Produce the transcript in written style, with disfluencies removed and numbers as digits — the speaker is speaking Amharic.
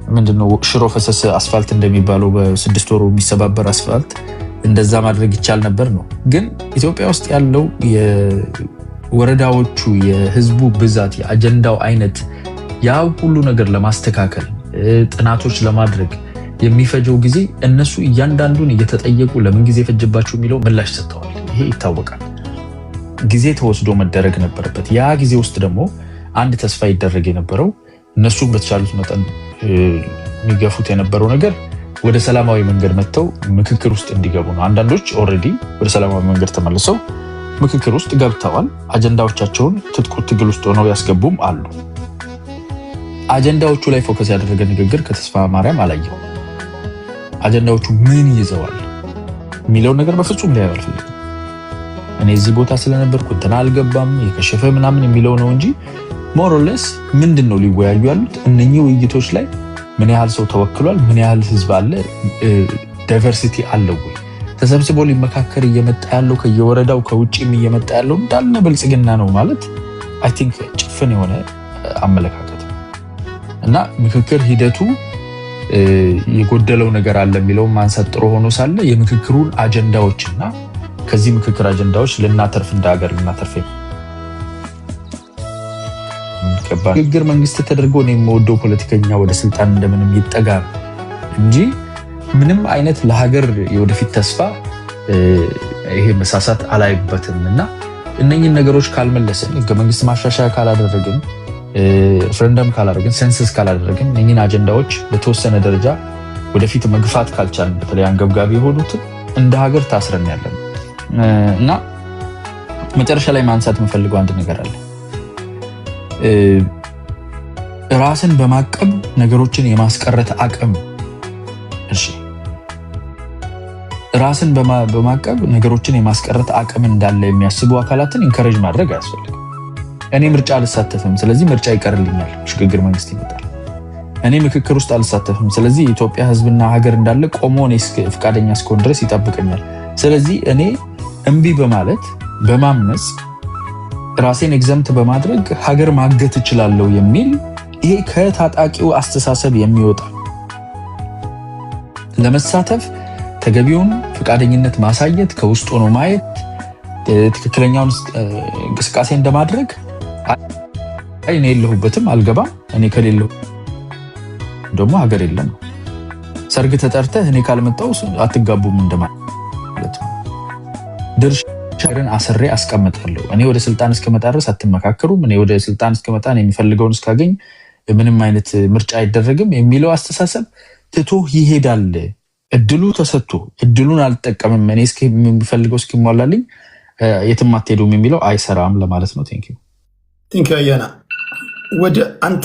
ምንድነው ሽሮ ፈሰስ አስፋልት እንደሚባለው በ6 ወሩ የሚሰባበር አስፋልት እንደዛ ማድረግ ይቻል ነበር ነው። ግን ኢትዮጵያ ውስጥ ያለው የወረዳዎቹ የህዝቡ ብዛት የአጀንዳው አይነት ያው ሁሉ ነገር ለማስተካከል ጥናቶች ለማድረግ የሚፈጀው ጊዜ እነሱ እያንዳንዱን እየተጠየቁ ለምን ጊዜ ፈጀባችሁ የሚለው ምላሽ ሰጥተዋል። ይሄ ይታወቃል። ጊዜ ተወስዶ መደረግ ነበረበት። ያ ጊዜ ውስጥ ደግሞ አንድ ተስፋ ይደረግ የነበረው እነሱ በተቻሉት መጠን የሚገፉት የነበረው ነገር ወደ ሰላማዊ መንገድ መጥተው ምክክር ውስጥ እንዲገቡ ነው። አንዳንዶች ኦልሬዲ ወደ ሰላማዊ መንገድ ተመልሰው ምክክር ውስጥ ገብተዋል። አጀንዳዎቻቸውን ትግል ውስጥ ሆነው ያስገቡም አሉ። አጀንዳዎቹ ላይ ፎከስ ያደረገ ንግግር ከተስፋ ማርያም አላየሁም። አጀንዳዎቹ ምን ይዘዋል የሚለው ነገር በፍጹም ላይ አልፈልግም። እኔ እዚህ ቦታ ስለነበርኩ እንትና አልገባም የከሸፈ ምናምን የሚለው ነው እንጂ ሞር ኦር ሌስ ምንድነው ሊወያዩ ያሉት እነኚህ ውይይቶች ላይ ምን ያህል ሰው ተወክሏል፣ ምን ያህል ህዝብ አለ፣ ዳይቨርሲቲ አለው ወይ፣ ተሰብስቦ ሊመካከር እየመጣ ያለው ከየወረዳው ከውጪም እየመጣ ያለው እንዳልነ ብልጽግና ነው ማለት አይ ቲንክ ጭፍን የሆነ አመለካከት ነው። እና ምክክር ሂደቱ የጎደለው ነገር አለ የሚለው ማንሳት ጥሩ ሆኖ ሳለ የምክክሩን አጀንዳዎችና ከዚህ ምክክር አጀንዳዎች ልናተርፍ እንዳገር ልናተርፍ ንግግር መንግስት ተደርጎ ነው የሚወደው ፖለቲከኛ ወደ ስልጣን እንደምንም ይጠጋ እንጂ ምንም አይነት ለሀገር የወደፊት ተስፋ ይሄ መሳሳት አላይበትም። እና እነኚህን ነገሮች ካልመለስን ህገ መንግስት ማሻሻያ ካላደረግን ሬፈረንደም ካላደረግን ሴንሰስ ካላደረግን እነኚህን አጀንዳዎች በተወሰነ ደረጃ ወደፊት መግፋት ካልቻልን በተለይ አንገብጋቢ የሆኑትን እንደ ሀገር ታስረን ያለን እና መጨረሻ ላይ ማንሳት የምፈልገው አንድ ነገር አለ። ራስን በማቀብ ነገሮችን የማስቀረት አቅም እሺ ራስን በማቀብ ነገሮችን የማስቀረት አቅም እንዳለ የሚያስቡ አካላትን ኢንከሬጅ ማድረግ አያስፈልግም። እኔ ምርጫ አልሳተፍም ስለዚህ ምርጫ ይቀርልኛል፣ ሽግግር መንግስት ይመጣል። እኔ ምክክር ውስጥ አልሳተፍም ስለዚህ የኢትዮጵያ ህዝብና ሀገር እንዳለ ቆሞ እኔ ፍቃደኛ እስከሆን ድረስ ይጠብቀኛል። ስለዚህ እኔ እምቢ በማለት በማመጽ ራሴን ኤግዘምት በማድረግ ሀገር ማገት እችላለሁ የሚል ይሄ ከታጣቂው አስተሳሰብ የሚወጣ ለመሳተፍ ተገቢውን ፍቃደኝነት ማሳየት ከውስጥ ሆኖ ማየት ትክክለኛውን እንቅስቃሴ እንደማድረግ እኔ የለሁበትም አልገባም እኔ ከሌለው ደግሞ ሀገር የለም። ሰርግ ተጠርተህ እኔ ካልመጣው አትጋቡም እንደማለት ነው። ድርሻን አስሬ አስቀምጣለሁ። እኔ ወደ ስልጣን እስከመጣ ድረስ አትመካከሩም፣ እኔ ወደ ስልጣን እስከመጣ ነው የሚፈልገውን እስካገኝ ምንም አይነት ምርጫ አይደረግም የሚለው አስተሳሰብ ትቶ ይሄዳል። እድሉ ተሰጥቶ እድሉን አልተጠቀምም እኔ እስከሚፈልገው እስኪሟላልኝ የትም አትሄዱም የሚለው አይሰራም ለማለት ነው። ቴንክ ዩ አያና። ወደ አንተ